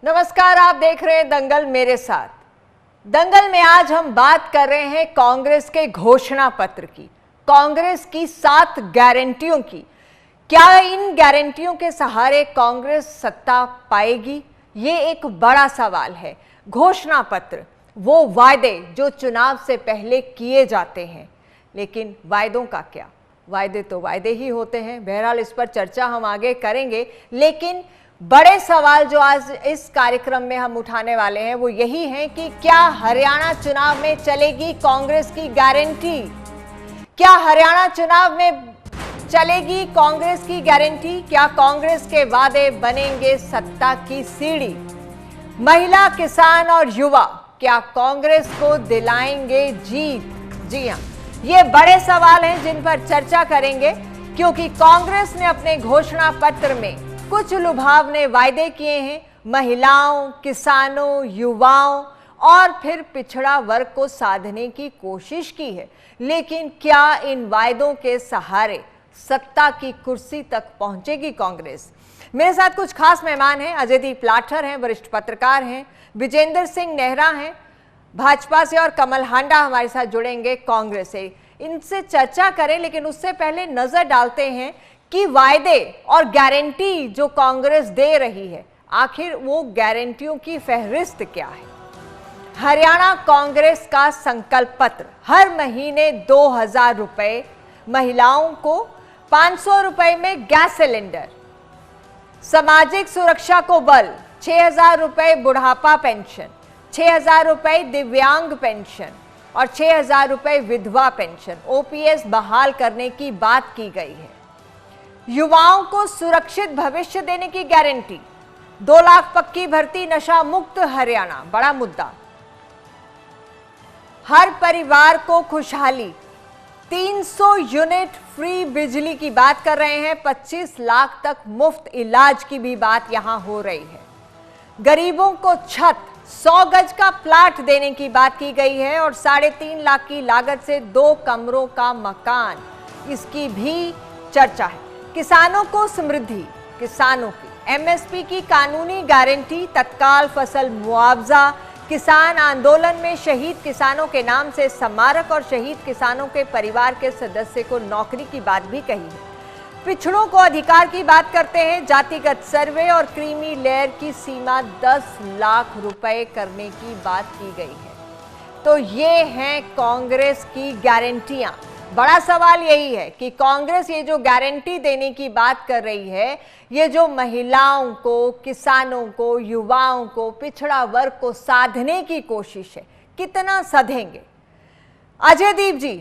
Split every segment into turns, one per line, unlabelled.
नमस्कार, आप देख रहे हैं दंगल मेरे साथ। दंगल में आज हम बात कर रहे हैं कांग्रेस के घोषणा पत्र की, कांग्रेस की 7 गारंटियों की। क्या इन गारंटियों के सहारे कांग्रेस सत्ता पाएगी? ये एक बड़ा सवाल है। घोषणा पत्र, वो वायदे जो चुनाव से पहले किए जाते हैं, लेकिन वायदों का क्या? वायदे तो वायदे ही होते हैं। बहरहाल इस पर चर्चा हम आगे करेंगे, लेकिन बड़े सवाल जो आज इस कार्यक्रम में हम उठाने वाले हैं वो यही है कि क्या हरियाणा चुनाव में चलेगी कांग्रेस की गारंटी? क्या हरियाणा चुनाव में चलेगी कांग्रेस की गारंटी? क्या कांग्रेस के वादे बनेंगे सत्ता की सीढ़ी? महिला, किसान और युवा क्या कांग्रेस को दिलाएंगे जीत? जी हां, ये बड़े सवाल हैं जिन पर चर्चा करेंगे, क्योंकि कांग्रेस ने अपने घोषणा पत्र में कुछ लुभावने वायदे किए हैं। महिलाओं, किसानों, युवाओं और फिर पिछड़ा वर्ग को साधने की कोशिश की है, लेकिन क्या इन वायदों के सहारे सत्ता की कुर्सी तक पहुंचेगी कांग्रेस? मेरे साथ कुछ खास मेहमान हैं। अजयदीप लाठर हैं, वरिष्ठ पत्रकार हैं। विजेंद्र सिंह नेहरा हैं भाजपा से, और कमल हांडा हमारे साथ जुड़ेंगे कांग्रेस से। इनसे चर्चा करें, लेकिन उससे पहले नजर डालते हैं कि वायदे और गारंटी जो कांग्रेस दे रही है, आखिर वो गारंटियों की फहरिस्त क्या है। हरियाणा कांग्रेस का संकल्प पत्र, हर महीने 2000 रुपए महिलाओं को, 500 रुपए में गैस सिलेंडर, सामाजिक सुरक्षा को बल, 6000 रुपए बुढ़ापा पेंशन, 6000 रुपए दिव्यांग पेंशन और 6000 रुपए विधवा पेंशन, ओपीएस बहाल करने की बात की गई है। युवाओं को सुरक्षित भविष्य देने की गारंटी, 2 लाख पक्की भर्ती, नशा मुक्त हरियाणा, बड़ा मुद्दा। हर परिवार को खुशहाली, 300 यूनिट फ्री बिजली की बात कर रहे हैं, 25 लाख तक मुफ्त इलाज की भी बात यहां हो रही है। गरीबों को छत, 100 गज का प्लाट देने की बात की गई है और 3.5 लाख की लागत से 2 कमरों का मकान, इसकी भी चर्चा है। किसानों को समृद्धि, किसानों की एमएसपी की कानूनी गारंटी, तत्काल फसल मुआवजा, किसान आंदोलन में शहीद किसानों के नाम से स्मारक और शहीद किसानों के परिवार के सदस्य को नौकरी की बात भी कही है। पिछड़ों को अधिकार की बात करते हैं, जातिगत सर्वे और क्रीमी लेयर की सीमा 10 लाख रुपए करने की बात की गई है। तो ये हैं कांग्रेस की गारंटियां। बड़ा सवाल यही है कि कांग्रेस ये जो गारंटी देने की बात कर रही है, ये जो महिलाओं को, किसानों को, युवाओं को, पिछड़ा वर्ग को साधने की कोशिश है, कितना सधेंगे? अजयदीप जी,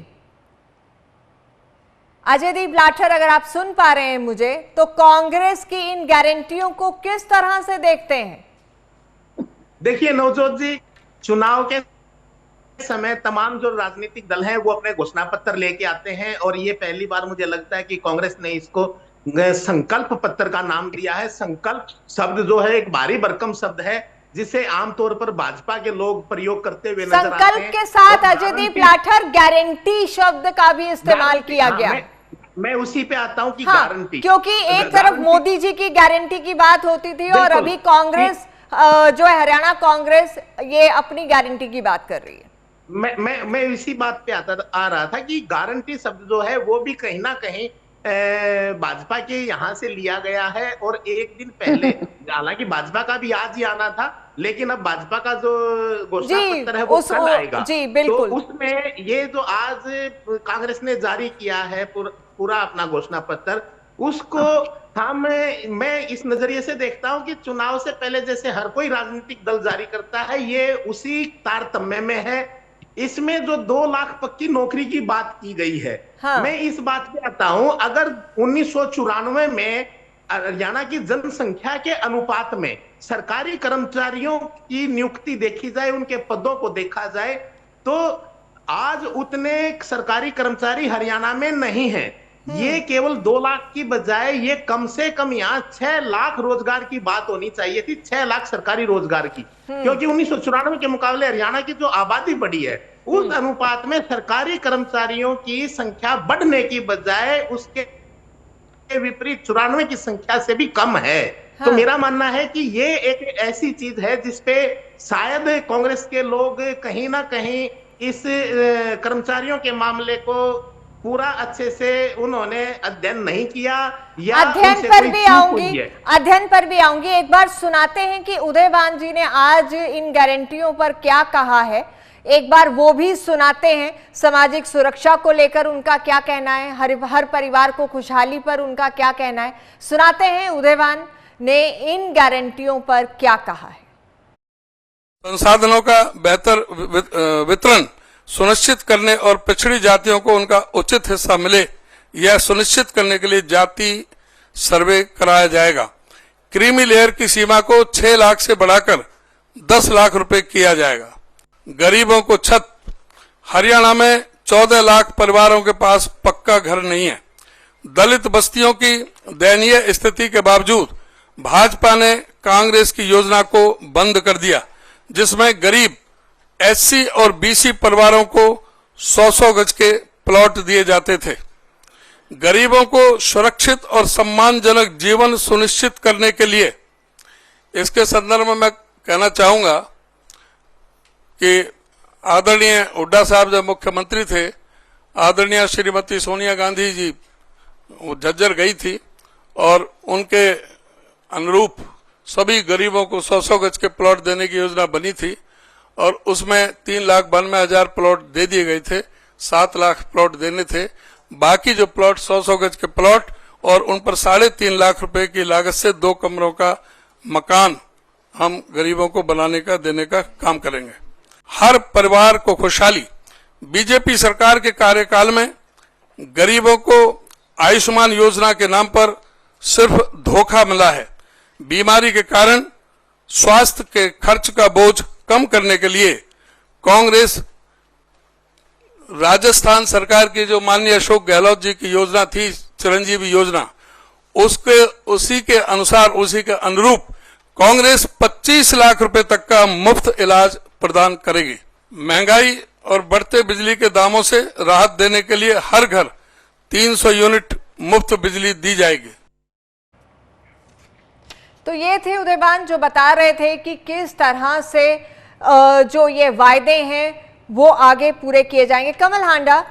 अजयदीप लाठर, अगर आप सुन पा रहे हैं मुझे, तो कांग्रेस की इन गारंटियों को किस तरह से देखते हैं?
देखिए नवजोत जी, चुनाव के समय तमाम जो राजनीतिक दल हैं वो अपने घोषणा पत्र लेके आते हैं, और ये पहली बार मुझे लगता है कि कांग्रेस ने इसको संकल्प पत्र का नाम दिया है। संकल्प शब्द जो है एक भारी भरकम शब्द है, जिसे आमतौर पर भाजपा के लोग प्रयोग करते हुए नजर आते हैं।
संकल्प के साथ अजयदीप लाठर गारंटी शब्द का भी इस्तेमाल किया गया।
मैं उसी पे आता हूं कि गारंटी,
क्योंकि एक तरफ मोदी जी की गारंटी की बात होती थी और अभी कांग्रेस जो है, हरियाणा कांग्रेस, ये अपनी गारंटी की बात कर रही है।
मैं इसी बात पे आ रहा था कि गारंटी शब्द जो है वो भी कहीं ना कहीं भाजपा के यहां से लिया गया है। और एक दिन पहले, हालांकि भाजपा का भी आज ही आना था, लेकिन अब भाजपा का जो घोषणा पत्र है वो कल आएगा।
जी बिल्कुल।
तो उसमें ये जो आज कांग्रेस ने जारी किया है पूरा अपना घोषणा पत्र, उसको मैं इस नजरिए से देखता हूं कि चुनाव से पहले जैसे हर कोई राजनीतिक दल जारी करता है, ये उसी तारतम्य में है। इसमें जो 2 लाख पक्की नौकरी की बात की गई है, हाँ। मैं इस बात पे आता हूं, अगर 1994 में हरियाणा की जनसंख्या के अनुपात में सरकारी कर्मचारियों की नियुक्ति देखी जाए, उनके पदों को देखा जाए, तो आज उतने सरकारी कर्मचारी हरियाणा में नहीं है। ये केवल 2 लाख की बजाय ये कम से कम यहाँ 6 लाख रोजगार की बात होनी चाहिए थी, 6 लाख सरकारी रोजगार की, क्योंकि 1994 के मुकाबले हरियाणा की जो आबादी बढ़ी है, उस अनुपात में सरकारी कर्मचारियों की संख्या बढ़ने की बजाय उसके के विपरीत 94 की संख्या से भी कम है।
हाँ।
तो मेरा मानना है कि ये एक ऐसी चीज है जिसपे शायद कांग्रेस के लोग कहीं ना कहीं इस कर्मचारियों के मामले को पूरा अच्छे से उन्होंने अध्ययन नहीं किया, या
अध्ययन
उनसे
पर
कोई
भी
चूक
आऊंगी,
हुई है।
अध्ययन पर भी आऊंगी। एक बार सुनाते हैं कि उदयवान जी ने आज इन गारंटियों पर क्या कहा है, एक बार वो भी सुनाते हैं। सामाजिक सुरक्षा को लेकर उनका क्या कहना है, हर परिवार को खुशहाली पर उनका क्या कहना है, सुनाते हैं उदयवान ने इन गारंटियों पर क्या कहा है।
संसाधनों का बेहतर वितरण सुनिश्चित करने और पिछड़ी जातियों को उनका उचित हिस्सा मिले, यह सुनिश्चित करने के लिए जाति सर्वे कराया जाएगा। क्रीमी लेयर की सीमा को 6 लाख से बढ़ाकर 10 लाख रुपए किया जाएगा। गरीबों को छत, हरियाणा में 14 लाख परिवारों के पास पक्का घर नहीं है। दलित बस्तियों की दयनीय स्थिति के बावजूद भाजपा ने कांग्रेस की योजना को बंद कर दिया, जिसमें गरीब एससी और बीसी परिवारों को 100-100 गज के प्लॉट दिए जाते थे। गरीबों को सुरक्षित और सम्मानजनक जीवन सुनिश्चित करने के लिए इसके संदर्भ में मैं कहना चाहूंगा कि आदरणीय हुड्डा साहब जब मुख्यमंत्री थे, आदरणीय श्रीमती सोनिया गांधी जी वो झज्जर गई थी और उनके अनुरूप सभी गरीबों को 100-100 गज के प्लॉट देने की योजना बनी थी और उसमें 3,92,000 प्लॉट दे दिए गए थे। 7 लाख प्लॉट देने थे। बाकी जो प्लॉट 100-100 गज के प्लॉट और उन पर 3.5 लाख रुपए की लागत से 2 कमरों का मकान हम गरीबों को बनाने का देने का काम करेंगे। हर परिवार को खुशहाली। बीजेपी सरकार के कार्यकाल में गरीबों को आयुष्मान योजना के नाम पर सिर्फ धोखा मिला है। बीमारी के कारण स्वास्थ्य के खर्च का बोझ कम करने के लिए कांग्रेस राजस्थान सरकार की जो माननीय अशोक गहलोत जी की योजना थी, चिरंजीवी योजना, उसी के अनुसार, उसी के अनुरूप कांग्रेस 25 लाख रुपए तक का मुफ्त इलाज प्रदान करेगी। महंगाई और बढ़ते बिजली के दामों से राहत देने के लिए हर घर 300 यूनिट मुफ्त बिजली दी जाएगी।
तो ये थे उदयवान जो बता रहे थे कि किस तरह से जो ये वायदे हैं वो आगे पूरे किए जाएंगे। कमल हांडा,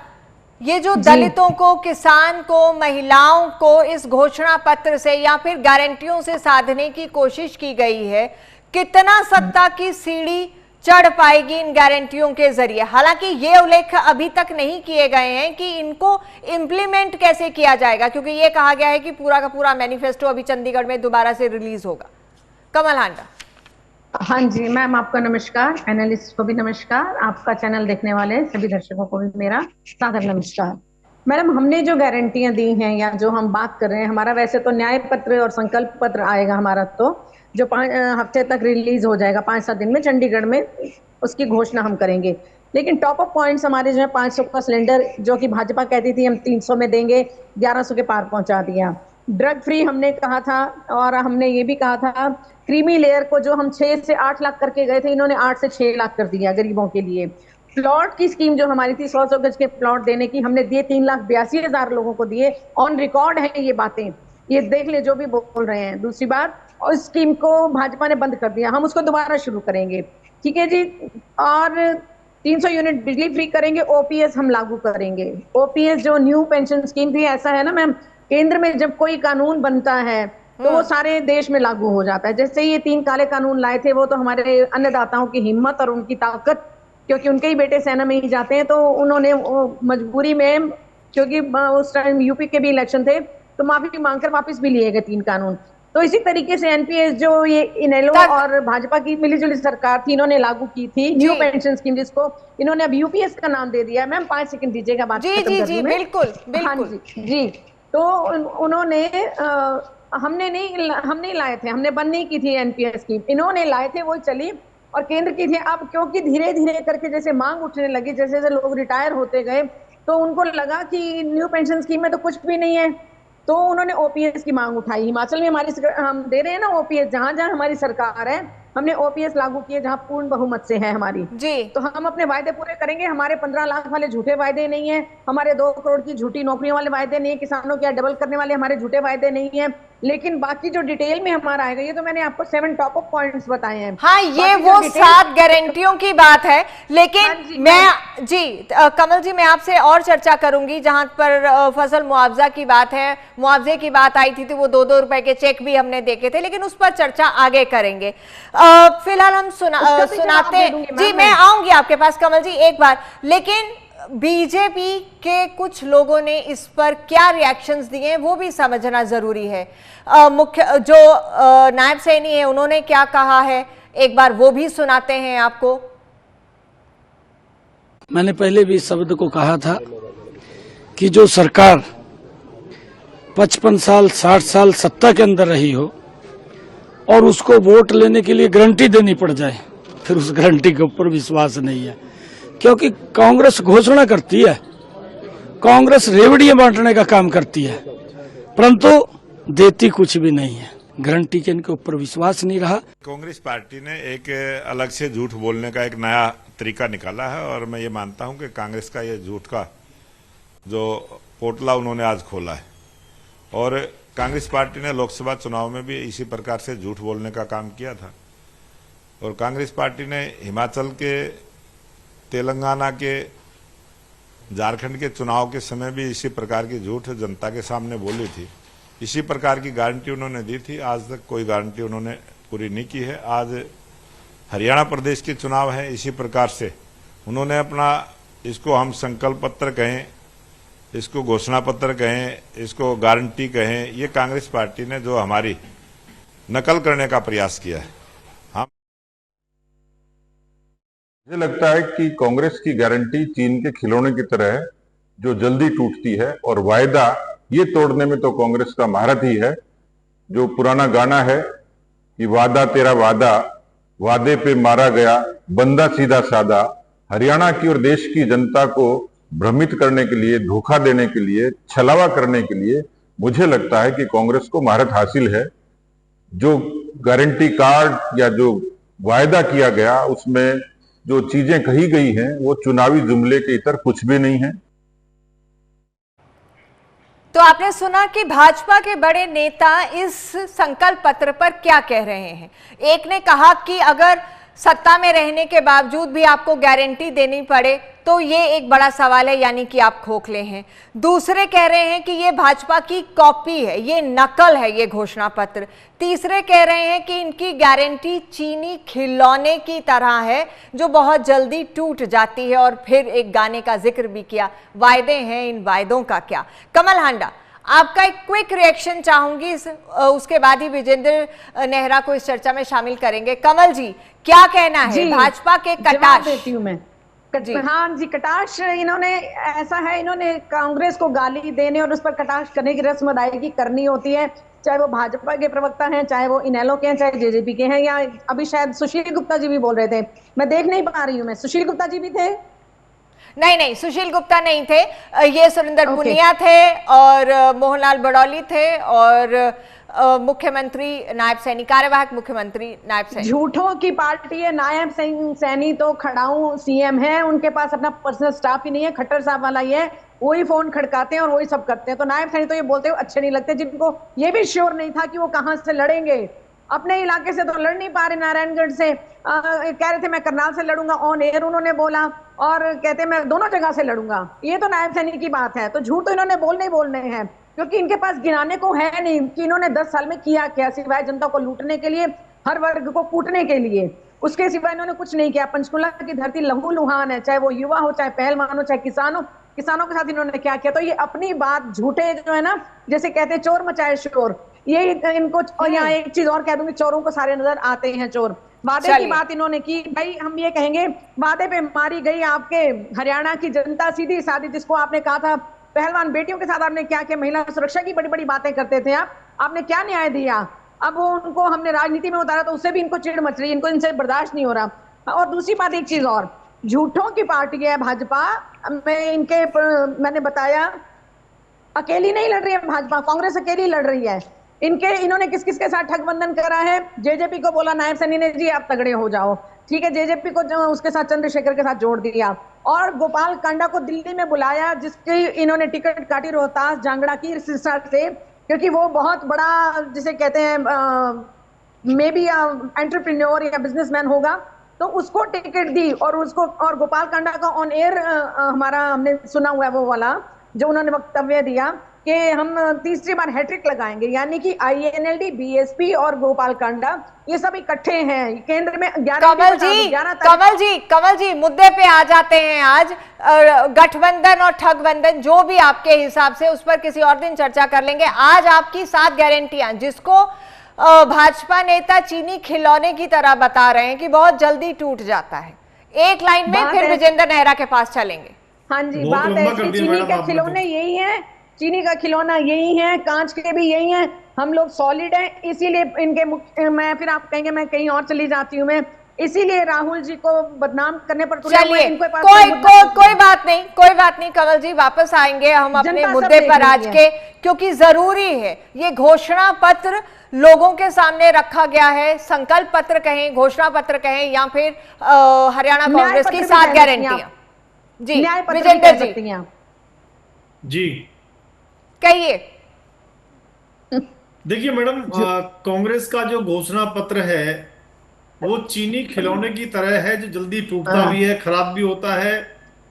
ये जो दलितों को, किसान को, महिलाओं को इस घोषणा पत्र से या फिर गारंटियों से साधने की कोशिश की गई है, कितना सत्ता की सीढ़ी चढ़ पाएगी इन गारंटियों के जरिए? हालांकि ये उल्लेख अभी तक नहीं किए गए हैं कि इनको इम्प्लीमेंट कैसे किया जाएगा, क्योंकि ये कहा गया है कि पूरा का पूरा मैनिफेस्टो अभी चंडीगढ़ में दोबारा से रिलीज होगा। कमल हांडा।
हाँ जी मैम, आपका नमस्कार, एनालिस्ट को भी नमस्कार, आपका चैनल देखने वाले सभी दर्शकों को भी मेरा सादर नमस्कार। मैडम, हमने जो गारंटियां दी हैं या जो हम बात कर रहे हैं, हमारा वैसे तो न्याय पत्र और संकल्प पत्र आएगा हमारा, तो जो 5 हफ्ते तक रिलीज हो जाएगा, 5-7 दिन में चंडीगढ़ में उसकी घोषणा हम करेंगे। लेकिन टॉप अप पॉइंट्स हमारे जो है 500 का सिलेंडर, जो कि भाजपा कहती थी हम 300 में देंगे, 1100 के पार पहुंचा दिया। ड्रग फ्री हमने कहा था, और हमने ये भी कहा था क्रीमी लेयर को जो हम 6 से 8 लाख करके गए थे, इन्होंने 8 से 6 लाख कर दिया गरीबों के लिए। प्लॉट की स्कीम जो हमारी थी 100-100 गज के प्लॉट देने की, हमने दिए 3,82,000 लोगों को दिए। ऑन रिकॉर्ड है ये बातें, ये देख ले जो भी बोल रहे हैं। दूसरी बात, और स्कीम को भाजपा ने बंद कर दिया, हम उसको दोबारा शुरू करेंगे, ठीक है जी। और 300 यूनिट बिजली फ्री करेंगे। ओपीएस हम लागू करेंगे। ओपीएस जो न्यू पेंशन स्कीम थी, ऐसा है ना मैम, केंद्र में जब कोई कानून बनता है तो वो सारे देश में लागू हो जाता है। जैसे ये 3 काले कानून लाए थे, वो तो हमारे अन्नदाताओं की हिम्मत और उनकी ताकत, क्योंकि उनके ही बेटे सेना में ही जाते हैं, तो उन्होंने मजबूरी में, क्योंकि उस टाइम यूपी के भी इलेक्शन थे, तो माफी मांगकर वापस भी लिए गए 3 कानून। तो इसी तरीके से एनपीएस जो ये इनेलो और भाजपा की मिलीजुली सरकार थी, इन्होंने लागू की थी न्यू पेंशन स्कीम, जिसको इन्होंने अब यूपीएस का नाम दे दिया है। मैम 5 सेकंड दीजिएगा बात
जी जी जी बिल्कुल बिल्कुल।
हाँ जी। तो उन्होंने हमने नहीं लाए थे, हमने बंद नहीं की थी एनपीएस स्कीम, इन्होंने लाए थे, वो चली और केंद्र की थी। अब क्योंकि धीरे धीरे करके जैसे मांग उठने लगी, जैसे जैसे लोग रिटायर होते गए, तो उनको लगा कि न्यू पेंशन स्कीम में तो कुछ भी नहीं है, तो उन्होंने ओपीएस की मांग उठाई। हिमाचल में हम दे रहे हैं ना ओपीएस, जहां जहां हमारी सरकार है हमने ओपीएस लागू किए जहां पूर्ण बहुमत से है हमारी
जी।
तो हम अपने वायदे पूरे करेंगे। हमारे 15 लाख वाले झूठे वायदे नहीं है, हमारे 2 करोड़ की झूठी नौकरियों वाले वायदे नहीं है, किसानों के डबल करने वाले हमारे झूठे वायदे नहीं है। लेकिन बाकी जो डिटेल में हमारा आएगा, ये तो मैंने आपको 7 टॉप अप पॉइंट्स बताए हैं।
हाँ, ये वो 7 गारंटियों की बात है। लेकिन
हाँ जी,
मैं जी कमल जी, मैं आपसे और चर्चा करूंगी जहां पर फसल मुआवजा की बात है, मुआवजे की बात आई थी तो वो 2-2 रुपए के चेक भी हमने देखे थे, लेकिन उस पर चर्चा आगे करेंगे। फिलहाल हम सुनाते जी, मैं आऊंगी आपके पास कमल जी एक बार। लेकिन बीजेपी के कुछ लोगों ने इस पर क्या रिएक्शंस दिए हैं वो भी समझना जरूरी है। मुख्य जो नायब सैनी है उन्होंने क्या कहा है, एक बार वो भी सुनाते हैं आपको।
मैंने पहले भी इस शब्द को कहा था कि जो सरकार 55 साल 60 साल सत्ता के अंदर रही हो और उसको वोट लेने के लिए गारंटी देनी पड़ जाए, फिर उस गारंटी के ऊपर विश्वास नहीं है। क्योंकि कांग्रेस घोषणा करती है, कांग्रेस रेवड़ियां बांटने का काम करती है, परंतु देती कुछ भी नहीं है। गारंटी के इनके ऊपर विश्वास नहीं रहा।
कांग्रेस पार्टी ने एक अलग से झूठ बोलने का एक नया तरीका निकाला है और मैं ये मानता हूं कि कांग्रेस का ये झूठ का जो पोटला उन्होंने आज खोला है। और कांग्रेस पार्टी ने लोकसभा चुनाव में भी इसी प्रकार से झूठ बोलने का काम किया था। और कांग्रेस पार्टी ने हिमाचल के, तेलंगाना के, झारखंड के चुनाव के समय भी इसी प्रकार की झूठ जनता के सामने बोली थी। इसी प्रकार की गारंटी उन्होंने दी थी। आज तक कोई गारंटी उन्होंने पूरी नहीं की है। आज हरियाणा प्रदेश के चुनाव है, इसी प्रकार से उन्होंने अपना, इसको हम संकल्प पत्र कहें, इसको घोषणा पत्र कहें, इसको गारंटी कहें, ये कांग्रेस पार्टी ने जो हमारी नकल करने का प्रयास किया है।
मुझे लगता है कि कांग्रेस की गारंटी चीन के खिलौने की तरह है जो जल्दी टूटती है, और वायदा ये तोड़ने में तो कांग्रेस का महारत ही है। जो पुराना गाना है कि वादा तेरा वादा, वादे पे मारा गया बंदा सीधा सादा, हरियाणा की और देश की जनता को भ्रमित करने के लिए, धोखा देने के लिए, छलावा करने के लिए मुझे लगता है कि कांग्रेस को महारत हासिल है। जो गारंटी कार्ड या जो वायदा किया गया उसमें जो चीजें कही गई हैं वो चुनावी जुमले के इतर कुछ भी नहीं है।
तो आपने सुना कि भाजपा के बड़े नेता इस संकल्प पत्र पर क्या कह रहे हैं। एक ने कहा कि अगर सत्ता में रहने के बावजूद भी आपको गारंटी देनी पड़े तो ये एक बड़ा सवाल है, यानी कि आप खोखले हैं। दूसरे कह रहे हैं कि ये भाजपा की कॉपी है, ये नकल है ये घोषणा पत्र। तीसरे कह रहे हैं कि इनकी गारंटी चीनी खिलौने की तरह है जो बहुत जल्दी टूट जाती है। और फिर एक गाने का जिक्र भी किया, वायदे हैं, इन वायदों का क्या। कमल हांडा, आपका एक क्विक रिएक्शन चाहूंगी, उसके बाद ही विजेंद्र नेहरा को इस चर्चा में शामिल करेंगे। कमल जी, क्या कहना है भाजपा के कटाश?
देती हूँ मैं। हाँ जी, कटाश इन्होंने ऐसा है, इन्होंने कांग्रेस को गाली देने और उस पर कटाश करने की रस्म अदायगी करनी होती है, चाहे वो भाजपा के प्रवक्ता हैं, चाहे वो इनेलो के हैं, चाहे जेजेपी के हैं, या अभी शायद सुशील गुप्ता जी भी बोल रहे थे, मैं देख नहीं पा रही हूँ। मैं सुशील गुप्ता जी भी थे?
नहीं, सुशील गुप्ता नहीं थे, ये सुरेंद्र पुनिया थे और मोहनलाल बड़ौली थे और मुख्यमंत्री नायब सैनी, कार्यवाहक मुख्यमंत्री नायब सैनी।
झूठों की पार्टी है। नायब सैनी तो खड़ाऊ सीएम है, उनके पास अपना पर्सनल स्टाफ ही नहीं है, खट्टर साहब वाला ही है, वही फोन खड़काते हैं और वही सब करते हैं। तो नायब सैनी तो ये बोलते हुए अच्छे नहीं लगते, जिनको ये भी श्योर नहीं था कि वो कहां से लड़ेंगे। अपने इलाके से तो लड़ नहीं पा रहे, नारायणगढ़ से कह रहे थे मैं करनाल से लड़ूंगा, ऑन एयर उन्होंने बोला, और कहते मैं दोनों जगह से लड़ूंगा। ये तो नायब सैनी की बात है। तो झूठ तो इन्होंने बोलने हैं, क्योंकि इनके पास गिनाने को है नहीं कि इन्होंने 10 साल में किया क्या, सिवाय जनता को लूटने के लिए, हर वर्ग को कूटने के लिए, उसके सिवाय इन्होंने कुछ नहीं किया। पंचकुला की धरती लहू लुहान है, चाहे वो युवा हो, चाहे पहलवान हो, चाहे किसान हो, किसानों के साथ इन्होंने क्या किया। तो ये अपनी बात झूठे जो है ना, जैसे कहते हैं चोर मचाए शोर, ये इनको। और यहाँ एक चीज और कह दूंगी, चोरों को सारे नजर आते हैं चोर। वादे की बात इन्होंने की, भाई हम ये कहेंगे वादे पे मारी गई आपके हरियाणा की जनता सीधी सादी, जिसको आपने कहा था पहलवान बेटियों के साथ आपने क्या किया, महिला सुरक्षा की बड़ी बड़ी बातें करते थे आपने क्या न्याय दिया। अब वो उनको हमने राजनीति में उतारा तो उससे भी इनको चिढ़ मच रही है, इनको इनसे बर्दाश्त नहीं हो रहा। और दूसरी बात, एक चीज और, झूठों की पार्टी है भाजपा। मैंने बताया अकेली नहीं लड़ रही है भाजपा, कांग्रेस अकेली लड़ रही है। इन्होंने किस किस के साथ ठगबंधन करा है? जेजेपी को बोला नायब सैनी ने, जी आप तगड़े हो जाओ, ठीक है, जेजेपी को उसके साथ चंद्रशेखर के साथ जोड़ दिया, और गोपाल कांडा को दिल्ली में बुलाया, जिसकी इन्होंने टिकट काटी रोहतास जांगड़ा की सिरसा से, क्योंकि वो बहुत बड़ा जिसे कहते हैं मे बी एंटरप्रेन्योर या बिजनेसमैन होगा, तो उसको टिकट दी, और उसको, और गोपाल कांडा का ऑन एयर हमारा हमने सुना हुआ है वो वाला जो उन्होंने वक्तव्य दिया कि हम तीसरी बार हैट्रिक लगाएंगे, यानी कि INLD, BSP और गोपाल कांडा ये सब इकट्ठे हैं केंद्र में।
कमल जी मुद्दे पे आ जाते हैं। आज गठबंधन और ठगबंधन जो भी आपके हिसाब से, उस पर किसी और दिन चर्चा कर लेंगे। आज आपकी 7 गारंटियां, जिसको भाजपा नेता चीनी खिलौने की तरह बता रहे हैं कि बहुत जल्दी टूट जाता है, एक लाइन में फिर विजेंद्र नेहरा के पास चलेंगे।
हाँ जी, बात है कि चीनी के खिलौने यही है, चीनी का खिलौना यही है, कांच के भी यही है, हम लोग सॉलिड हैं, इसीलिए इनके मैं फिर आप कहेंगे मैं कहीं और चली जाती हूँ, मैं इसीलिए राहुल जी को बदनाम करने पर
चलिए कोई बात नहीं कमल जी, वापस आएंगे हम अपने मुद्दे पर आज के, क्योंकि जरूरी है ये घोषणा पत्र लोगों के सामने रखा गया है। संकल्प पत्र कहें, घोषणा पत्र कहें, या फिर हरियाणा कांग्रेस की 7 गारंटियां। जी विजेंद्र
जी
कहिए।
देखिए मैडम, कांग्रेस का जो घोषणा पत्र है वो चीनी खिलौने की तरह है, जो जल्दी टूटता भी है, खराब भी होता है,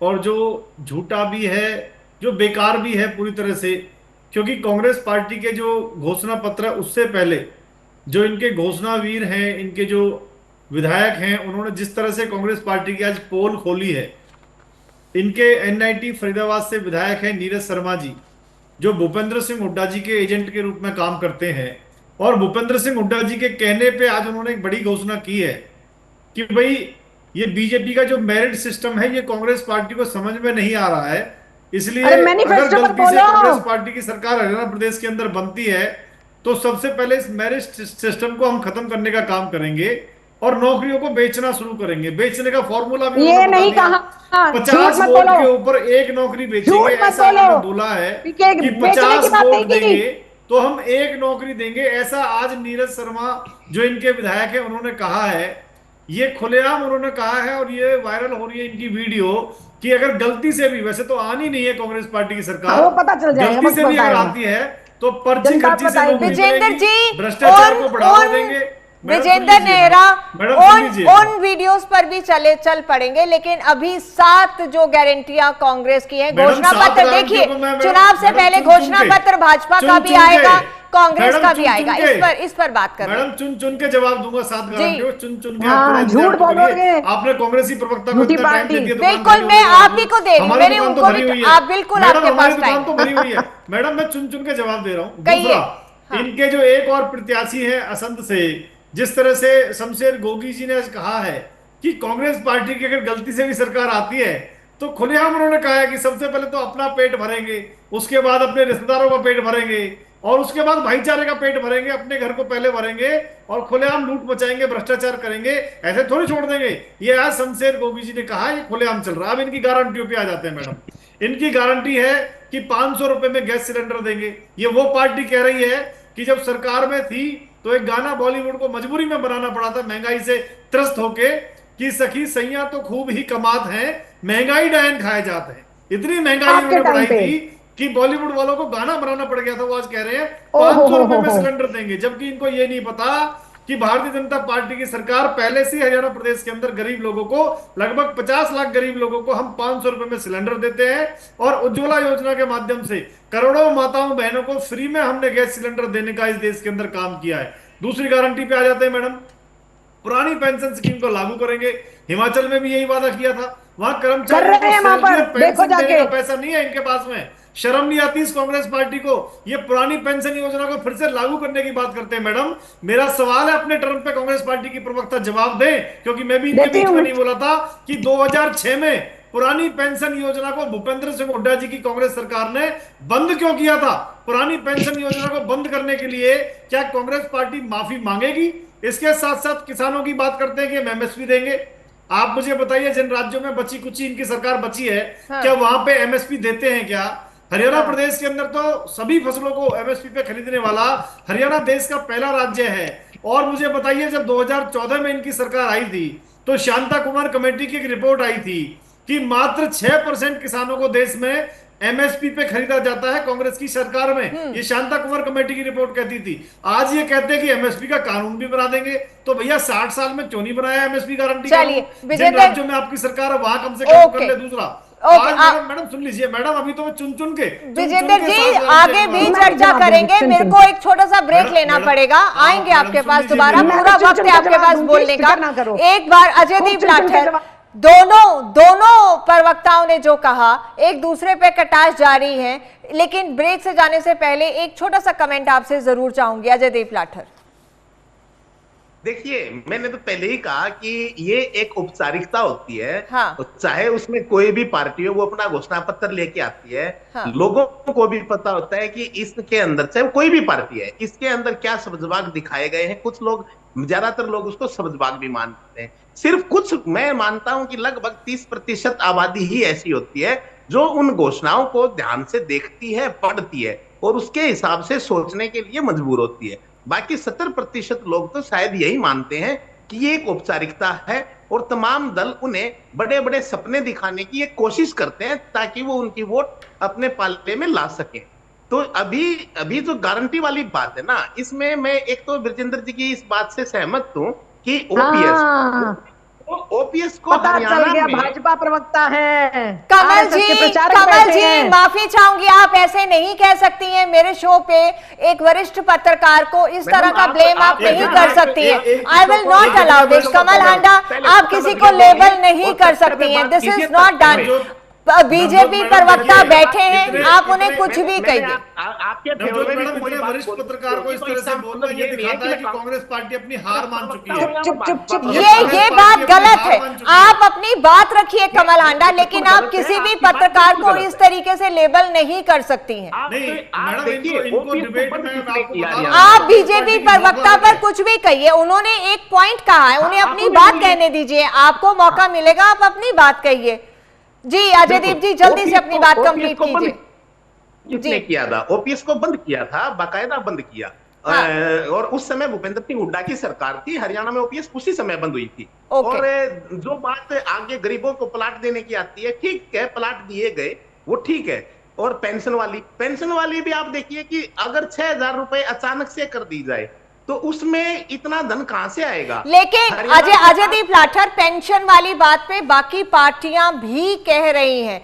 और जो झूठा भी है, जो बेकार भी है पूरी तरह से। क्योंकि कांग्रेस पार्टी के जो घोषणा पत्र है उससे पहले जो इनके घोषणावीर हैं, इनके जो विधायक हैं, उन्होंने जिस तरह से कांग्रेस पार्टी की आज पोल खोली है, इनके NIT फरीदाबाद से विधायक हैं नीरज शर्मा जी, जो भूपेंद्र सिंह हुड्डा जी के एजेंट के रूप में काम करते हैं, और भूपेंद्र सिंह हुड्डा जी के कहने पे आज उन्होंने एक बड़ी घोषणा की है कि भाई ये बीजेपी का जो मेरिट सिस्टम है ये कांग्रेस पार्टी को समझ में नहीं आ रहा है, इसलिए अगर गलती से कांग्रेस पार्टी की सरकार हरियाणा प्रदेश के अंदर बनती है तो सबसे पहले इस मेरिट सिस्टम को हम खत्म करने का काम करेंगे और नौकरियों को बेचना शुरू करेंगे। बेचने का फॉर्मूला भी
ये नहीं कहा,
50 वोट के ऊपर 1 नौकरी बेचेंगे, ऐसा उन्होंने बोला है कि 50 वोट देंगे तो हम 1 नौकरी देंगे, ऐसा आज नीरज शर्मा जो इनके विधायक है उन्होंने कहा है। ये खुलेआम उन्होंने कहा है, और ये वायरल हो रही है इनकी वीडियो कि अगर गलती से भी, वैसे तो आनी नहीं है कांग्रेस पार्टी की सरकार,
वो पता चल जाएगा,
गलती से भी अगर आती है तो पर्ची खर्ची से
विजेंद्र जी
भ्रष्टाचार को बढ़ावा देंगे।
विजेंद्र नेहरा उन वीडियोस पर भी चल पड़ेंगे, लेकिन अभी 7 जो गारंटियां कांग्रेस की है, घोषणा पत्र देखिए, चुनाव से पहले घोषणा पत्र भाजपा का भी आएगा, कांग्रेस का भी आएगा, इस पर बात कर।
मैडम चुन के जवाब दूंगा, 7 गारंटियों चुन के।
हाँ, झूठ बोलोगे,
आपने कांग्रेसी प्रवक्ता को इतना टाइम दे दिया,
बिल्कुल मैं आप ही को दे रही हूं, मैंने उनको भी, आप बिल्कुल आपके पास टाइम
तो भरी हुई है। मैडम मैं चुन के जवाब दे रहा हूं। दूसरा, इनके जो एक और प्रत्याशी है असंध से, जिस तरह से शमशेर गोगी जी ने आज कहा है कि कांग्रेस पार्टी की अगर गलती से भी सरकार आती है तो खुलेआम उन्होंने कहा है कि सबसे पहले तो अपना पेट भरेंगे, उसके बाद अपने रिश्तेदारों का पेट भरेंगे, और उसके बाद भाईचारे का पेट भरेंगे, अपने घर को पहले भरेंगे और खुलेआम लूट मचाएंगे, भ्रष्टाचार करेंगे, ऐसे थोड़ी छोड़ देंगे। ये आज शमशेर गोगी जी ने कहा, ये खुलेआम चल रहा है। अब इनकी गारंटियों पे आ जाते हैं मैडम। इनकी गारंटी है कि 500 रुपए में गैस सिलेंडर देंगे। ये वो पार्टी कह रही है कि जब सरकार में थी तो एक गाना बॉलीवुड को मजबूरी में बनाना पड़ा था महंगाई से त्रस्त होके, कि सखी सैया तो खूब ही कमात हैं, महंगाई डायन खाए जाते हैं। इतनी महंगाई उन्होंने बढ़ाई थी कि बॉलीवुड वालों को गाना बनाना पड़ गया था। वो आज कह रहे हैं 500 रुपए में सिलेंडर देंगे, जबकि इनको ये नहीं पता कि भारतीय जनता पार्टी की सरकार पहले से हरियाणा प्रदेश के अंदर गरीब लोगों को, लगभग 50 लाख गरीब लोगों को हम 500 रुपए में सिलेंडर देते हैं, और उज्ज्वला योजना के माध्यम से करोड़ों माताओं बहनों को फ्री में हमने गैस सिलेंडर देने का इस देश के अंदर काम किया है। दूसरी गारंटी पे आ जाते हैं मैडम, पुरानी पेंशन स्कीम को लागू करेंगे। हिमाचल में भी यही वादा किया था, वहां कर्मचारियों को पेंशन देने का पैसा नहीं है इनके पास में। शर्म नहीं आती इस कांग्रेस पार्टी को? ये पुरानी पेंशन योजना को फिर से लागू करने की बात करते हैं मैडम। मेरा सवाल है, अपने टर्म पे कांग्रेस पार्टी की प्रवक्ता जवाब दें, क्योंकि मैं भी इनके बीच में नहीं बोला था कि 2006 में पुरानी पेंशन योजना को भूपेंद्र सिंह हुड्डा जी की कांग्रेस सरकार ने बंद क्यों किया था? पुरानी पेंशन योजना को बंद करने के लिए क्या कांग्रेस पार्टी माफी मांगेगी? इसके साथ साथ किसानों की बात करते हैं कि हम MSP देंगे। आप मुझे बताइए, जिन राज्यों में बची कुची इनकी सरकार बची है, क्या वहां पे MSP देते हैं क्या? हरियाणा प्रदेश के अंदर तो सभी फसलों को एमएसपी पे खरीदने वाला हरियाणा देश का पहला राज्य है। और मुझे बताइए, जब 2014 में इनकी सरकार आई थी तो शांता कुमार कमेटी की एक रिपोर्ट आई थी कि मात्र 6% किसानों को देश में एमएसपी पे खरीदा जाता है कांग्रेस की सरकार में। ये शांता कुमार कमेटी की रिपोर्ट कहती थी। आज ये कहते हैं कि एमएसपी का कानून भी बना देंगे। तो भैया 60 साल में क्यों नहीं बनाया एमएसपी गारंटी?
चलिए,
जिन राज्यों में आपकी सरकार है वहां कम से कम कर ले। दूसरा, आज मैडम सुन लीजिए, मैडम अभी तो मैं चुन के
विजेंद्र जी आगे भी चर्चा करेंगे। मेरे को एक छोटा सा ब्रेक लेना पड़ेगा, आएंगे आपके पास दोबारा, पूरा वक्त है आपके पास बोलने का। एक बार अजयदीप लाठर, दोनों प्रवक्ताओं ने जो कहा एक दूसरे पे कटाक्ष जारी है, लेकिन ब्रेक से जाने से पहले एक छोटा सा कमेंट आपसे जरूर चाहूंगी। अजयदीप लाठर,
देखिए, मैंने तो पहले ही कहा कि ये एक औपचारिकता होती है।
हाँ।
तो चाहे उसमें कोई भी पार्टी हो, वो अपना घोषणा पत्र लेके आती है।
हाँ।
लोगों को भी पता होता है कि इसके अंदर, चाहे कोई भी पार्टी है, इसके अंदर क्या सब्जबाग दिखाए गए हैं। कुछ लोग, ज्यादातर लोग उसको सब्जबाग भी मानते हैं। सिर्फ कुछ, मैं मानता हूं कि लगभग 30% आबादी ही ऐसी होती है जो उन घोषणाओं को ध्यान से देखती है, पढ़ती है और उसके हिसाब से सोचने के लिए मजबूर होती है। बाकी 70% लोग तो शायद यही मानते हैं कि ये एक औपचारिकता है और तमाम दल उन्हें बड़े बड़े सपने दिखाने की एक कोशिश करते हैं ताकि वो उनकी वोट अपने पाले में ला सके। तो अभी जो गारंटी वाली बात है ना, इसमें मैं एक तो ब्रजेंद्र जी की इस बात से सहमत हूं कि ओपीएस को
पता चल गया भाजपा प्रवक्ता है।
कमल जी माफी चाहूंगी, आप ऐसे नहीं कह सकती हैं। मेरे शो पे एक वरिष्ठ पत्रकार को इस तरह का ब्लेम आप नहीं कर सकती हैं। I will not allow this. Kamal Handa, आप किसी को लेबल नहीं कर सकती हैं। This is not done. BJP प्रवक्ता बैठे हैं, आप उन्हें कुछ भी कहिए।
आपके
वरिष्ठ पत्रकार को इस तरह से बोलना ये दिखाता है कि कांग्रेस पार्टी अपनी हार मान चुकी है।
चुप।
ये बात गलत है। आप अपनी बात रखिए कमल हांडा, लेकिन आप किसी भी पत्रकार को इस तरीके से लेबल नहीं कर सकती हैं। आप बीजेपी प्रवक्ता पर कुछ भी कहिए, उन्होंने एक पॉइंट कहा है, उन्हें अपनी बात कहने दीजिए। आपको मौका मिलेगा, आप अपनी बात कहिए। जी अजयदीप जी, जल्दी से अपनी बात कंप्लीट कीजिए।
किसने किया था? ओपीएस को बंद किया था, बाकायदा बंद किया। हाँ। और उस समय भूपेंद्र सिंह हुड्डा की सरकार थी, हरियाणा में ओपीएस उसी समय बंद हुई थी। और जो बात आगे गरीबों को प्लाट देने की आती है, ठीक है, प्लाट दिए गए, वो ठीक है। और पेंशन वाली भी आप देखिए कि अगर 6,000 रुपए अचानक से कर दी जाए तो उसमें इतना धन कहां से आएगा?
लेकिन अजयदीप लाठर, पेंशन वाली बात पे बाकी पार्टियां भी कह रही हैं।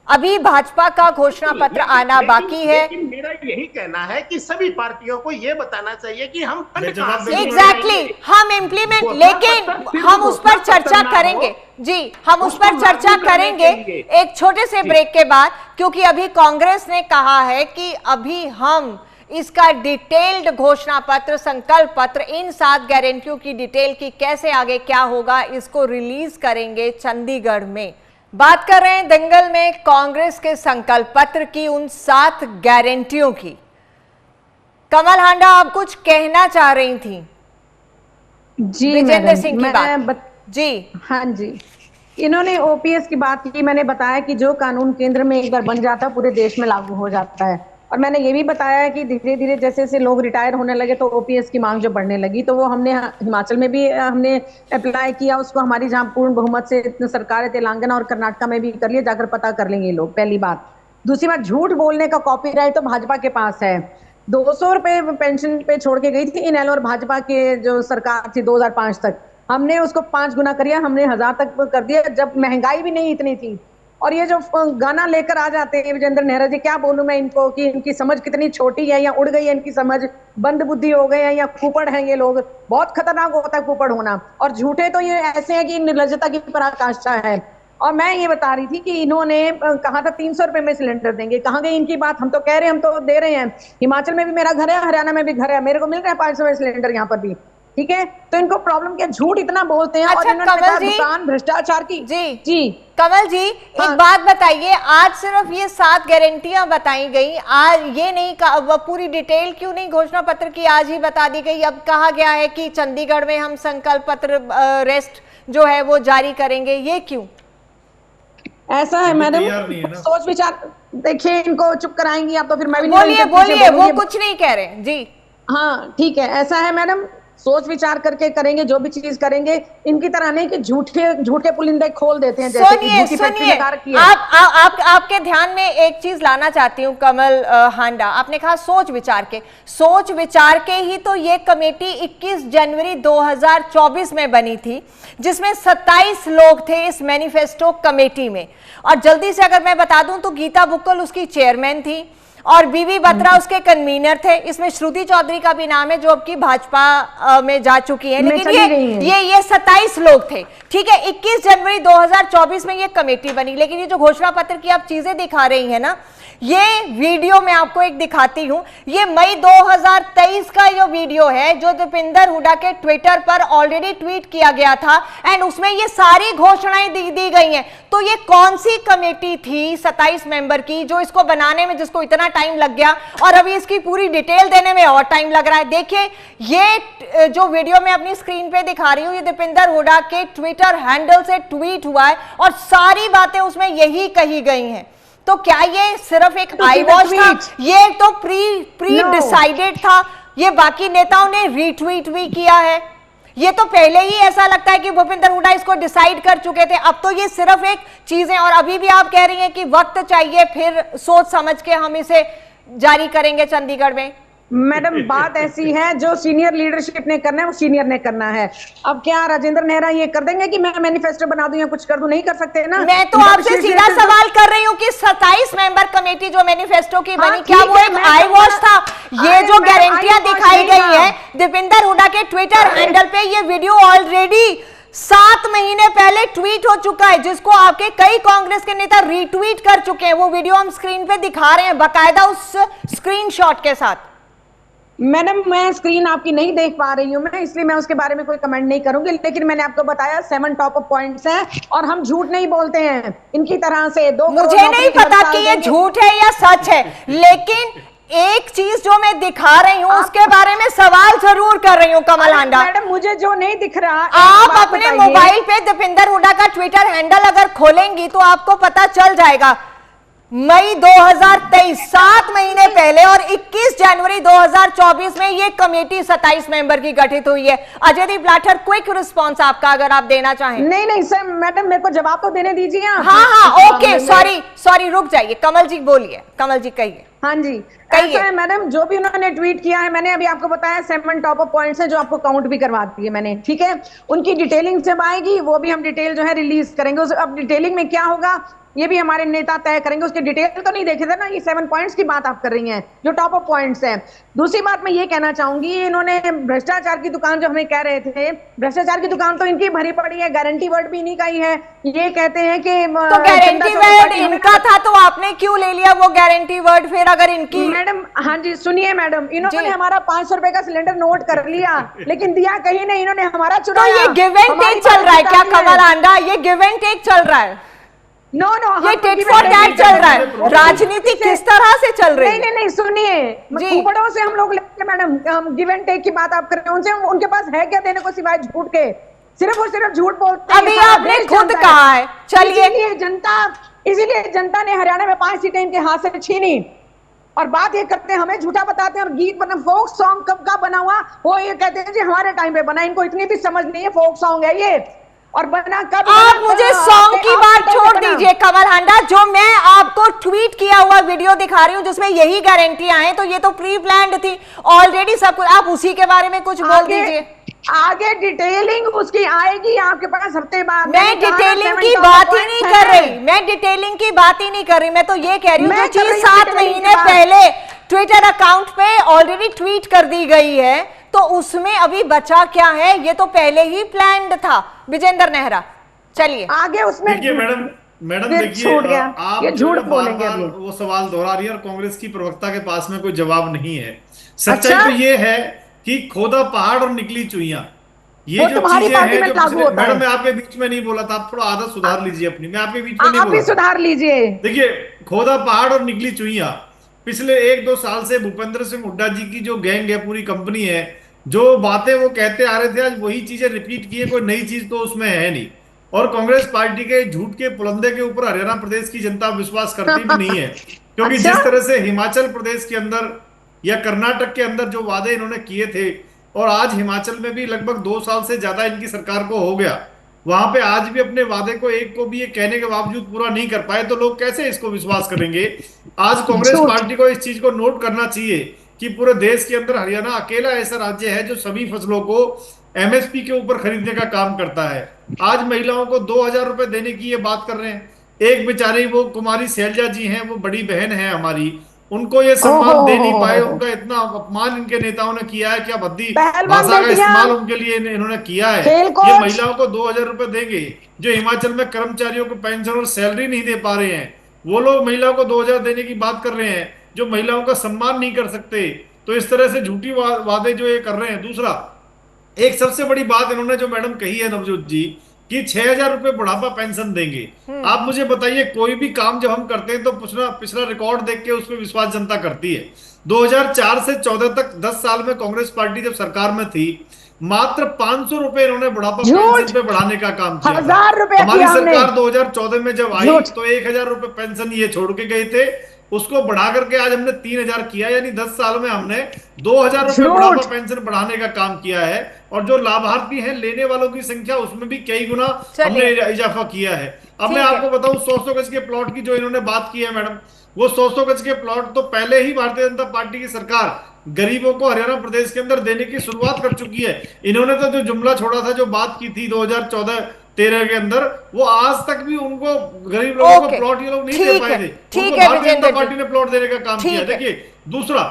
अभी भाजपा का घोषणा पत्र आना बाकी है।
लेकिन मेरा यही कहना है कि सभी पार्टियों को यह बताना चाहिए कि हम
एग्जैक्टली हम इम्प्लीमेंट, लेकिन हम उस पर चर्चा करेंगे। जी, हम उस पर चर्चा करेंगे एक छोटे से ब्रेक के बाद, क्योंकि अभी कांग्रेस ने कहा है कि अभी हम इसका डिटेल्ड घोषणा पत्र, संकल्प पत्र, इन 7 गारंटियों की डिटेल की कैसे आगे क्या होगा, इसको रिलीज करेंगे चंडीगढ़ में। बात कर रहे हैं दंगल में कांग्रेस के संकल्प पत्र की, उन 7 गारंटियों की। कमल हांडा, आप कुछ कहना चाह रही थी?
जी
विजेंद्र सिंह की बात। जी
हाँ जी, इन्होंने ओपीएस की बात की। मैंने बताया कि जो कानून केंद्र में एक बार बन जाता है पूरे देश में लागू हो जाता है। और मैंने ये भी बताया कि धीरे धीरे जैसे जैसे लोग रिटायर होने लगे तो ओपीएस की मांग जो बढ़ने लगी, तो वो हमने हिमाचल में भी हमने अप्लाई किया उसको। हमारी जहाँ पूर्ण बहुमत से सरकार है, तेलंगाना और कर्नाटका में भी कर लिया, जाकर पता कर लेंगे लोग। पहली बात। दूसरी बात, झूठ बोलने का कॉपीराइट तो भाजपा के पास है। 200 रुपए पेंशन पे छोड़ के गई थी इनेलो और भाजपा के जो सरकार थी 2005 तक, हमने उसको 5 गुना कर दिया, हमने 1000 तक कर दिया, जब महंगाई भी नहीं इतनी थी। और ये जो गाना लेकर आ जाते हैं विजेंद्र नेहरा जी, क्या बोलूं मैं इनको कि इनकी समझ कितनी छोटी है, या उड़ गई है इनकी समझ, बंद बुद्धि हो गए हैं, या कुपड़ हैं ये लोग। बहुत खतरनाक होता है कुपड़ होना। और झूठे तो ये ऐसे हैं कि निर्लज्जता की पराकाष्ठा है। और मैं ये बता रही थी कि इन्होंने कहा था 300 रुपए में सिलेंडर देंगे, कहाँ गई इनकी बात? हम तो कह रहे हैं, हम तो दे रहे हैं। हिमाचल में भी मेरा घर है, हरियाणा में भी घर है, मेरे को मिल रहा है 500 में सिलेंडर यहाँ पर भी। ठीक है, तो इनको प्रॉब्लम क्या? झूठ इतना बोलते हैं।
अच्छा,
और इन्होंने भ्रष्टाचार की।
जी कमल जी, हाँ। एक बात बताइए, आज सिर्फ ये 7 गारंटियां बताई गई, आज ये नहीं कहा, पूरी डिटेल क्यों नहीं घोषणा पत्र की आज ही बता दी गई? अब कहा गया है कि चंडीगढ़ में हम संकल्प पत्र रेस्ट जो है वो जारी करेंगे, ये क्यों?
ऐसा है मैडम, सोच विचार देखिए इनको चुप कराएंगी आप तो फिर मैं भी नहीं
बोलिए
इनके पीछे
बोलिए, वो
बोलूंगी।
कुछ नहीं कह रहे जी।
हाँ ठीक है, ऐसा है मैडम, सोच विचार करके करेंगे जो भी चीज करेंगे। इनकी तरह नहीं कि झूठे पुलिंदे खोल देते हैं, जैसे कि
सुनिए
झूठी फैक्ट्री
सुनिए,
लगा रखी है।
आपके ध्यान में एक चीज लाना चाहती हूँ कमल हांडा। आपने कहा सोच विचार के ही तो ये कमेटी 21 जनवरी 2024 में बनी थी, जिसमें 27 लोग थे इस मैनिफेस्टो कमेटी में। और जल्दी से अगर मैं बता दूं तो गीता बुक्कल उसकी चेयरमैन थी और बीवी बत्रा उसके कन्वीनर थे। इसमें श्रुति चौधरी का भी नाम है जो अब की भाजपा में जा चुकी है। लेकिन ये 27 लोग थे, ठीक है। 21 जनवरी 2024 में ये कमेटी बनी। लेकिन ये जो घोषणा पत्र की आप चीजें दिखा रही है ना, ये वीडियो मैं आपको एक दिखाती हूं। ये मई 2023 का ये वीडियो है जो दीपेंद्र हुड्डा के ट्विटर पर ऑलरेडी ट्वीट किया गया था एंड उसमें ये सारी घोषणाएं दी गई हैं। तो ये कौन सी कमेटी थी 27 मेंबर की जो इसको बनाने में जिसको इतना टाइम लग गया और अभी इसकी पूरी डिटेल देने में और टाइम लग रहा है। देखिए ये जो वीडियो मैं अपनी स्क्रीन पे दिखा रही हूं, ये दीपेंद्र हुड्डा के ट्विटर हैंडल से ट्वीट हुआ है और सारी बातें उसमें यही कही गई हैं। तो क्या ये सिर्फ एक आई वॉश था? ये तो प्री डिसाइडेड था। ये बाकी नेताओं ने रीट्वीट भी किया है। ये तो पहले ही ऐसा लगता है कि भूपेंद्र हुड्डा इसको डिसाइड कर चुके थे। अब तो ये सिर्फ एक चीज है और अभी भी आप कह रही हैं कि वक्त चाहिए, फिर सोच समझ के हम इसे जारी करेंगे चंडीगढ़ में।
मैडम बात ऐसी है, जो सीनियर लीडरशिप ने करना है वो सीनियर ने करना है। अब क्या राजेंद्र नेहरा ये कर देंगे कि मैं मैनिफेस्टो बना दूं या कुछ कर दूं? नहीं कर सकते ना।
मैं तो आपसे सीधा सवाल कर रही हूँ कि 27 मेंबर कमेटी जो मैनिफेस्टो की बनी, क्या वो एक आई वॉश था? ये जो गारंटियां दिखाई गई है दीपेंद्र हुड्डा के ट्विटर हैंडल पे, ये वीडियो ऑलरेडी 7 महीने पहले ट्वीट हो चुका है, जिसको आपके कई कांग्रेस के नेता रीट्वीट कर चुके हैं। वो वीडियो हम स्क्रीन पे दिखा रहे हैं बाकायदा उस स्क्रीनशॉट के साथ।
मैडम मैं स्क्रीन आपकी नहीं देख पा रही हूँ, मैं इसलिए मैं उसके बारे में कोई कमेंट नहीं करूंगी। लेकिन मैंने आपको बताया 7 टॉप अप पॉइंट्स हैं और हम झूठ नहीं बोलते हैं इनकी तरह से।
मुझे नहीं पता कि ये झूठ है या सच है, लेकिन एक चीज जो मैं दिखा रही हूँ उसके बारे में सवाल जरूर कर रही हूँ कमल हांडा।
मैडम मुझे जो नहीं दिख रहा,
आप अपने मोबाइल पे दीपेंद्र हुड्डा का ट्विटर हैंडल अगर खोलेंगी तो आपको पता चल जाएगा। मई 2023, 7 महीने पहले और 21 जनवरी 2024 में ये कमेटी 27 मेंबर की गठित हुई है। अजयदीप लाठर, क्विक रिस्पांस आपका अगर आप देना चाहें।
नहीं सर, मैडम मेरे को जवाब तो देने दीजिए।
हाँ ओके, सॉरी रुक जाइए। कमल जी बोलिए, कमल जी कहिए।
हाँ जी, ऐसा है मैडम, जो भी उन्होंने ट्वीट किया है, मैंने अभी आपको बताया 7 टॉप अप पॉइंट्स हैं जो आपको काउंट भी करवा दी है मैंने, ठीक है। उनकी डिटेलिंग जब आएगी वो भी हम डिटेल जो है रिलीज करेंगे। अब डिटेलिंग में क्या होगा ये भी हमारे नेता तय करेंगे। उसके डिटेल तो नहीं देखे थे ना, ये 7 पॉइंट्स की बात आप कर रही हैं जो टॉप अप पॉइंट्स हैं। दूसरी बात मैं ये कहना चाहूंगी, इन्होंने भ्रष्टाचार की दुकान जो हमें कह रहे थे, भ्रष्टाचार की दुकान तो इनकी भरी पड़ी है। गारंटी वर्ड भी इन्हीं का ही है। ये कहते हैं कि
तो गारंटी वर्ड इनका था तो आपने क्यों ले लिया वो गारंटी वर्ड फिर? अगर इनकी
मैडम, हाँ जी सुनिए मैडम, इन्होंने हमारा 500 रुपए का सिलेंडर नोट कर लिया लेकिन दिया कहीं नहीं, इन्होंने हमारा चुराया।
तो ये गिव एंड टेक चल रहा है क्या कमल हांडा? ये गिव एंड टेक चल रहा है?
नो
ये टेक फॉर टैग चल रहा है। राजनीति किस तरह से चल रही है?
नहीं सुनिए, ऊपरों से हम लोग लेते मैडम, हम गिव एंड टेक की बात आप कर रहे हैं उनसे। उनके पास है क्या देने को सिवाय झूठ के? सिर्फ और सिर्फ झूठ बोलते हैं।
अभी आपने खुद कहा है। चलिए,
इसीलिए जनता ने हरियाणा में 5 सीटें इनके हाथ से छीनी। और बात ये करते हैं, हमें झूठा बताते हैं। और गीत बना, फोक सॉन्ग कब का बना हुआ वो ये कहते हैं जी हमारे टाइम पे बना। इनको इतनी भी समझ नहीं है, फोक सॉन्ग है ये। और बना कब?
आप मुझे सॉन्ग की बात छोड़ दीजिए कमल हांडा। जो मैं आपको ट्वीट किया हुआ वीडियो दिखा रही हूँ जिसमें यही गारंटियां हैं, तो ये तो प्री प्लान्ड थी ऑलरेडी सब कुछ। आप उसी के बारे में कुछ बोल दीजिए।
आगे डिटेलिंग उसकी आएगी आपके पास हफ्ते बाद।
मैं डिटेलिंग की बात ही नहीं कर रही, मैं डिटेलिंग की बात ही नहीं कर रही। मैं तो ये कह रही हूँ जो चीज 7 महीने पहले ट्विटर अकाउंट पे ऑलरेडी ट्वीट कर दी गई है तो उसमें अभी बचा क्या है? ये तो पहले ही प्लान्ड था। विजेंद्र नेहरा, चलिए
आगे उसमें। देखिए मैडम देखिए, आप
ये झूठ बोलेंगे
वो सवाल दोहरा रही है और कांग्रेस की प्रवक्ता के पास में कोई जवाब नहीं है। सच्चाई तो ये है कि खोदा पहाड़ और निकली चुईया, ये जो चीजें हैं जो मैडम मैं आपके बीच में नहीं बोला था, आप थोड़ा आदत सुधार लीजिए अपनी। मैं आपके बीच में नहीं बोला,
सुधार लीजिए।
देखिए, खोदा पहाड़ और निकली चुईया, पिछले 1-2 साल से भूपेंद्र सिंह हुड्डा जी की जो गैंग है, पूरी कंपनी है, जो बातें वो कहते आ रहे थे आज वही चीजें रिपीट किए। कोई नई चीज तो उसमें है नहीं। और कांग्रेस पार्टी के झूठ के पुलंदे के ऊपर हरियाणा प्रदेश की जनता विश्वास करती भी नहीं है, क्योंकि
अच्छा?
जिस तरह से हिमाचल प्रदेश के अंदर या कर्नाटक के अंदर जो वादे इन्होंने किए थे, और आज हिमाचल में भी लगभग 2 साल से ज्यादा इनकी सरकार को हो गया, वहां पे आज भी अपने वादे को एक को भी ये कहने के बावजूद पूरा नहीं कर पाए, तो लोग कैसे इसको विश्वास करेंगे। आज कांग्रेस पार्टी को इस चीज को नोट करना चाहिए कि पूरे देश के अंदर हरियाणा अकेला ऐसा राज्य है जो सभी फसलों को एमएसपी के ऊपर खरीदने का काम करता है। आज महिलाओं को 2000 रुपए देने की ये बात कर रहे हैं। एक बेचारी वो कुमारी शैलजा जी हैं, वो बड़ी बहन है हमारी, उनको ये सम्मान दे नहीं पाए। उनका इतना अपमान इनके नेताओं ने किया है, क्या भद्दी भाषा का इस्तेमाल उनके लिए इन्होंने किया है। ये महिलाओं को 2000 रुपए देंगे, जो हिमाचल में कर्मचारियों को पेंशन और सैलरी नहीं दे पा रहे हैं, वो लोग महिलाओं को 2000 देने की बात कर रहे हैं, जो महिलाओं का सम्मान नहीं कर सकते। तो इस तरह से झूठी वादे जो ये कर रहे हैं। दूसरा, एक सबसे बड़ी बात इन्होंने जो मैडम कही है नवजोत जी, कि 6000 रुपए बुढ़ापा पेंशन देंगे। आप मुझे बताइए, कोई भी काम जब हम करते हैं तो पिछला रिकॉर्ड देख के उस पर विश्वास जनता करती है। 2004 से 14 तक 10 साल में कांग्रेस पार्टी जब सरकार में थी, मात्र 500 रुपए इन्होंने बुढ़ापा पेंशन पे बढ़ाने का काम किया।
1000 रुपए
हमारी सरकार 2014 में जब आई तो 1000 रुपए पेंशन ये छोड़ के गए थे, उसको बढ़ा करके आज हमने 3000 किया, यानी 10 साल में हमने 2000 रुपए बुढ़ापा पेंशन बढ़ाने का काम किया है। और जो लाभार्थी हैं, लेने वालों की संख्या, उसमें भी कई गुना हमने इजाफा किया है। अब मैं आपको बताऊं, 100 गज के प्लॉट की जो इन्होंने बात की है मैडम, वो 100 गज के प्लॉट तो पहले ही भारतीय जनता पार्टी की सरकार गरीबों को हरियाणा प्रदेश के अंदर देने की शुरुआत कर चुकी है। इन्होंने तो जो जुमला छोड़ा था, जो बात की थी 2014-13 के अंदर, वो आज तक भी उनको गरीब लोगों को प्लॉट ये लोग नहीं दे पाए थे।
ठीक है,
भारतीय जनता पार्टी ने प्लॉट देने का काम किया। देखिए, दूसरा,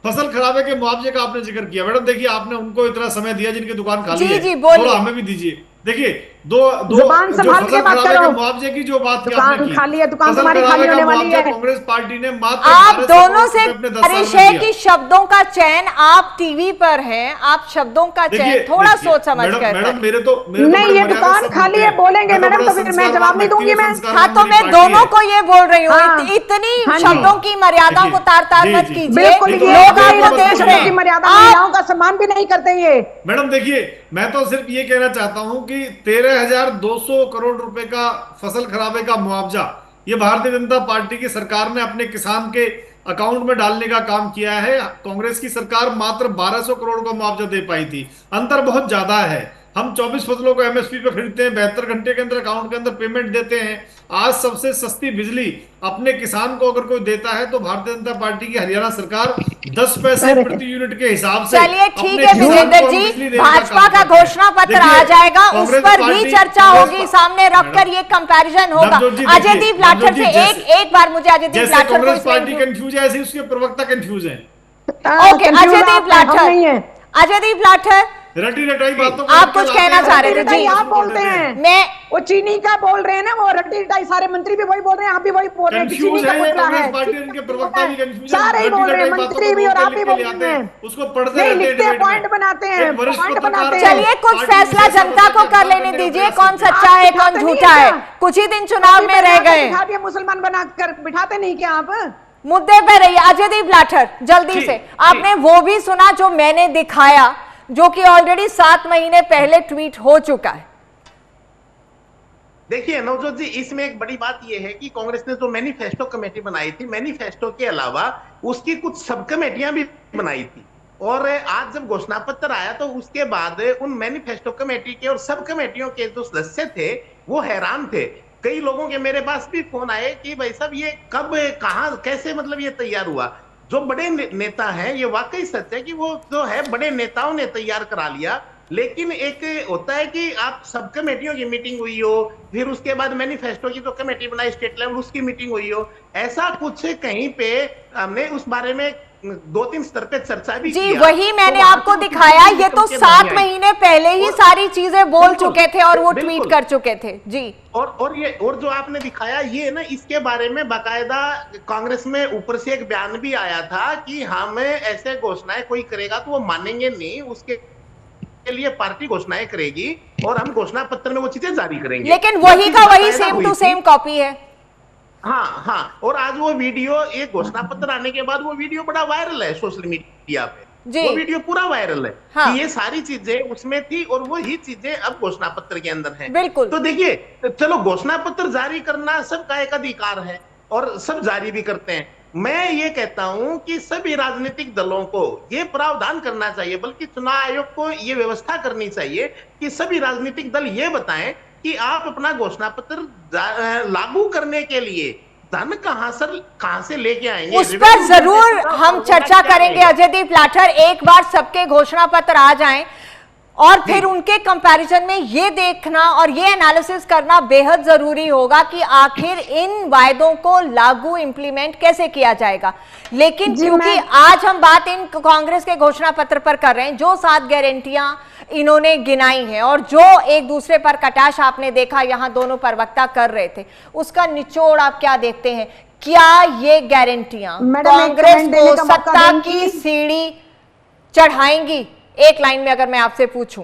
फसल खराबे के मुआवजे का आपने जिक्र किया मैडम। देखिए, आपने उनको इतना समय दिया जिनकी दुकान खाली है, थोड़ा हमें भी दीजिए। देखिए,
जुबान संभाल के बात करो।
मुआवजे की जो बात
दुकान खाली है, दुकान तुम्हारी खाली होने वाली है।
कांग्रेस पार्टी ने मात्र
आप दोनों से गुजारिश है कि शब्दों का चयन, आप टीवी पर हैं, आप शब्दों का चयन थोड़ा सोच समझ कर।
मैडम मेरे तो
नहीं, ये दुकान खाली है बोलेंगे मैडम, तो फिर मैं जवाब नहीं दूंगी। मैं
हाँ, तो मैं दोनों को ये बोल रही हूँ, इतनी शब्दों की मर्यादा को तार मत कीजिए।
बिल्कुल,
लोग आपको देख रहे हैं,
मर्यादा महिलाओं का सम्मान भी नहीं करते ये।
मैडम देखिए, मैं तो सिर्फ ये कहना चाहता हूं कि 13,200 करोड़ रुपए का फसल खराबे का मुआवजा ये भारतीय जनता पार्टी की सरकार ने अपने किसान के अकाउंट में डालने का काम किया है। कांग्रेस की सरकार मात्र 1200 करोड़ का मुआवजा दे पाई थी। अंतर बहुत ज्यादा है। हम 24 फसलों को एमएसपी पे खरीदते हैं, 72 घंटे के अंदर अकाउंट के अंदर पेमेंट देते हैं। आज सबसे सस्ती बिजली अपने किसान को अगर कोई देता है तो भारतीय जनता पार्टी की हरियाणा सरकार 10 पैसे प्रति यूनिट के हिसाब से।
चलिए ठीक है विजेंद्र जी, भाजपा का घोषणा पत्र आ जाएगा, उस पर भी चर्चा होगी, सामने रखकर ये कंपैरिजन होगा। अजयदीप लाठर से एक बार मुझे अजयदीप लाठर को
कांग्रेस पार्टी कंफ्यूज है, ऐसे उसके प्रवक्ता कंफ्यूज है।
ओके, अजयदीप लाठर
रटी रटाई बातों
आप कुछ कहना चाह रहे थे जी?
आप बोलते हैं,
मैं
वो चीनी का बोल रहे हैं ना, वो रटी रटाई सारे मंत्री भी वही बोल रहे हैं, आप भी वही बोल रहे हैं कि चीनी का पुतला है। सारे ही बोल रहे हैं, मंत्री भी और आप भी बोल रहे हैं।
उसको पढ़ते
लिखते हैं, पॉइंट बनाते हैं, पॉइंट बनाते हैं।
चलिए कुछ फैसला जनता को कर लेने दीजिए, कौन सच्चा है कौन झूठा है। कुछ ही दिन चुनाव में रह गए,
मुसलमान बनाकर बिठाते नहीं क्या आप?
मुद्दे पे रहिए। अजयदीप लाठर जल्दी से, आपने वो भी सुना जो मैंने दिखाया, जो कि ऑलरेडी 7 महीने पहले ट्वीट हो चुका है।
देखिए नवजोत जी, इसमें एक बड़ी बात यह है कि कांग्रेस ने जो मैनिफेस्टो कमेटी बनाई थी, मैनिफेस्टो के अलावा उसकी कुछ सब कमेटियां भी बनाई थी। और आज जब घोषणा पत्र आया तो उसके बाद उन मैनिफेस्टो कमेटी के और सब कमेटियों के जो सदस्य थे वो हैरान थे। कई लोगों के मेरे पास भी फोन आए कि भाई साहब ये कब, कहां, कैसे, मतलब ये तैयार हुआ। जो बड़े नेता हैं, ये वाकई सच है कि वो जो है बड़े नेताओं ने तैयार करा लिया। लेकिन एक होता है कि आप सब कमेटियों की मीटिंग हुई हो, फिर उसके बाद मैनिफेस्टो की जो कमेटी बनाई स्टेट लेवल उसकी मीटिंग हुई हो, ऐसा कुछ कहीं पे हमने उस बारे में 2-3 स्तर पे चर्चा भी
जी, वही मैंने आपको दिखाया। ये तो 7 महीने पहले ही सारी चीजें बोल चुके थे और वो ट्वीट कर चुके थे जी।
और जो आपने दिखाया ये ना, इसके बारे में बाकायदा कांग्रेस में ऊपर से एक बयान भी आया था कि हमें ऐसे घोषणाएं कोई करेगा तो वो मानेंगे नहीं, उसके लिए पार्टी घोषणाएं करेगी और हम घोषणा पत्र में वो चीजें जारी करेंगे।
लेकिन वही का वही सेम टू सेम कॉपी है।
हाँ, और आज वो वीडियो, एक घोषणा पत्र आने के बाद वो वीडियो बड़ा वायरल है सोशल मीडिया पे।
जी।
वो वीडियो पूरा वायरल है
हाँ।
कि ये सारी चीजें उसमें थी और वो ही चीजें अब घोषणा पत्र के अंदर हैं।
बिल्कुल।
तो देखिए, चलो घोषणा पत्र जारी करना सबका एक अधिकार है और सब जारी भी करते हैं। मैं ये कहता हूं कि सभी राजनीतिक दलों को ये प्रावधान करना चाहिए, बल्कि चुनाव आयोग को ये व्यवस्था करनी चाहिए कि सभी राजनीतिक दल ये बताएं कि आप अपना घोषणा पत्र लागू करने के लिए धन कहां से लेके आएंगे।
उस पर जरूर हम चर्चा करेंगे अजयदीप लाठर। एक बार सबके घोषणा पत्र आ जाएं और फिर उनके कंपैरिजन में ये देखना और ये एनालिसिस करना बेहद जरूरी होगा कि आखिर इन वायदों को लागू इंप्लीमेंट कैसे किया जाएगा। लेकिन क्योंकि आज हम बात इन कांग्रेस के घोषणा पत्र पर कर रहे हैं, जो 7 गारंटियां इन्होंने गिनाई हैं और जो एक दूसरे पर कटाक्ष आपने देखा यहां दोनों प्रवक्ता कर रहे थे, उसका निचोड़ आप क्या देखते हैं? क्या ये गारंटियां कांग्रेस को सत्ता की सीढ़ी चढ़ाएंगी? एक लाइन में अगर मैं आपसे पूछूं।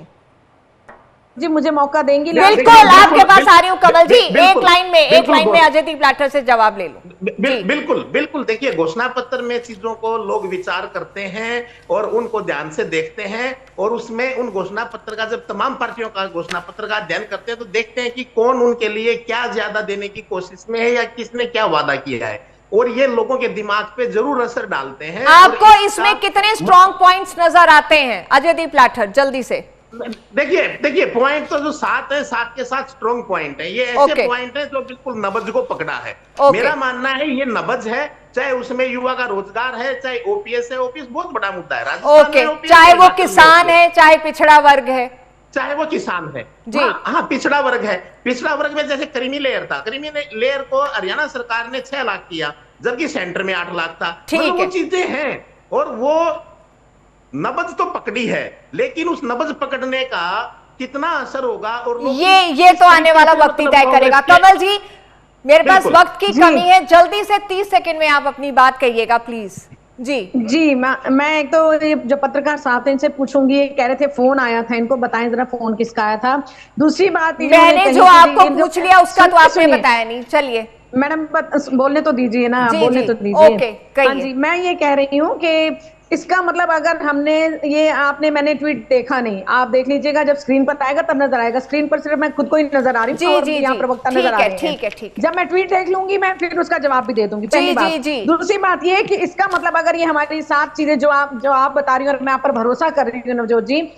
जी मुझे मौका देंगी?
बिल्कुल, आपके पास आ रही हूं कमल जी। एक लाइन में अजयदीप लाठर से जवाब ले लो।
बिल्कुल। देखिए, घोषणा पत्र में चीजों को लोग विचार करते हैं और उनको ध्यान से देखते हैं और उसमें उन घोषणा पत्र का, जब तमाम पार्टियों का घोषणा पत्र का अध्ययन करते हैं तो देखते हैं कि कौन उनके लिए क्या ज्यादा देने की कोशिश में है या किसने क्या वादा किया है, और ये लोगों के दिमाग पे जरूर असर डालते हैं।
आपको इसमें कितने स्ट्रॉन्ग पॉइंट्स नजर आते हैं अजयदीप लाठर, जल्दी से?
देखिए पॉइंट तो जो 7 है, 7 के 7 स्ट्रॉन्ग पॉइंट है। ये ऐसे पॉइंट है जो बिल्कुल नब्ज को पकड़ा है। मेरा मानना है ये नब्ज है, चाहे उसमें युवा का रोजगार है, चाहे ओपीएस है। ओपीएस बहुत बड़ा मुद्दा है राजस्थान में,
चाहे वो किसान है, चाहे पिछड़ा वर्ग है,
चाहे वो किसान है
जी।
हाँ, पिछड़ा वर्ग है। पिछड़ा वर्ग में जैसे क्रीमी लेयर था, क्रीमी लेयर को हरियाणा सरकार ने 6 लाख किया, जबकि सेंटर में 8 लाख था।
ठीक
वो चीजें हैं और वो नब्ज तो पकड़ी है, लेकिन उस नब्ज पकड़ने का कितना असर होगा और
ये तो आने वाला वक्त ही तय करेगा। कमल जी, मेरे पास वक्त की कमी है, जल्दी से 30 सेकंड में आप अपनी बात कहिएगा प्लीज। जी
मैं एक तो ये जो पत्रकार साहब थे इनसे पूछूंगी, ये कह रहे थे फोन आया था, इनको बताएं जरा फोन किसका आया था। दूसरी बात,
मैंने जो आपको पूछ लिया उसका तो आपने बताया नहीं। चलिए
मैडम बोलने तो दीजिए ना, बोलने तो दीजिए। हाँ जी, मैं ये कह रही हूँ कि इसका मतलब अगर हमने ये मैंने ट्वीट देखा नहीं, आप देख लीजिएगा, जब स्क्रीन पर आएगा तब नजर आएगा। स्क्रीन पर सिर्फ मैं खुद को ही नजर आ रही हूँ और यहाँ प्रवक्ता नजर आ रहे हैं। जब मैं ट्वीट देख लूंगी मैं फिर उसका जवाब भी दे दूंगी, पहली बात। दूसरी बात ये कि इसका मतलब अगर ये हमारी 7 चीजें जो आप बता रही हो और मैं आप पर भरोसा कर रही हूँ नवजोत जी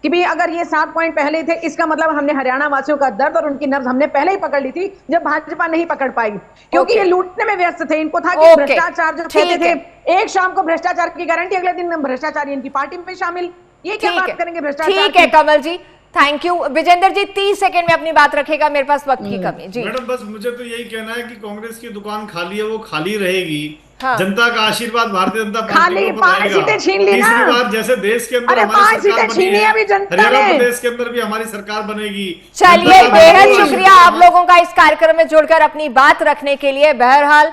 कि भी अगर ये 7 पॉइंट पहले थे, इसका मतलब हमने हरियाणा वासियों का दर्द और उनकी नब्ज हमने पहले ही पकड़ ली थी, जब भाजपा नहीं पकड़ पाई, क्योंकि ये लूटने में व्यस्त थे। इनको था कि भ्रष्टाचार जो कहते थे, एक शाम को भ्रष्टाचार की गारंटी, अगले दिन भ्रष्टाचारी इनकी पार्टी में शामिल। ये क्या बात करेंगे भ्रष्टाचार?
ठीक है Kamal ji, thank you. Vijender ji 30 second में अपनी बात रखेगा, मेरे पास वक्त की कमी। जी
मैडम, बस मुझे तो यही कहना है कि कांग्रेस की दुकान खाली है, वो खाली रहेगी। हाँ। जनता का आशीर्वाद भारतीय जनता पार्टी को बनाएगा।
छीन ली ना।
तीसरी बात, जैसे देश के अंदर हमारी सरकार बनी है, हरियाणा प्रदेश के अंदर भी हमारी सरकार बनेगी।
चलिए, बेहद शुक्रिया आप लोगों का इस कार्यक्रम में जुड़कर अपनी बात रखने के लिए। बहरहाल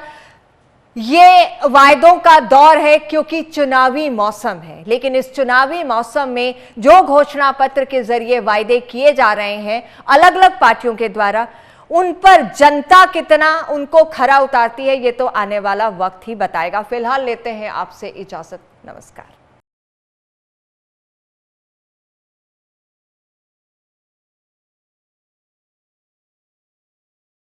ये वायदों का दौर है क्योंकि चुनावी मौसम है, लेकिन इस चुनावी मौसम में जो घोषणा पत्र के जरिए वायदे किए जा रहे हैं अलग अलग पार्टियों के द्वारा, उन पर जनता कितना उनको खरा उतारती है ये तो आने वाला वक्त ही बताएगा। फिलहाल लेते हैं आपसे इजाजत, नमस्कार।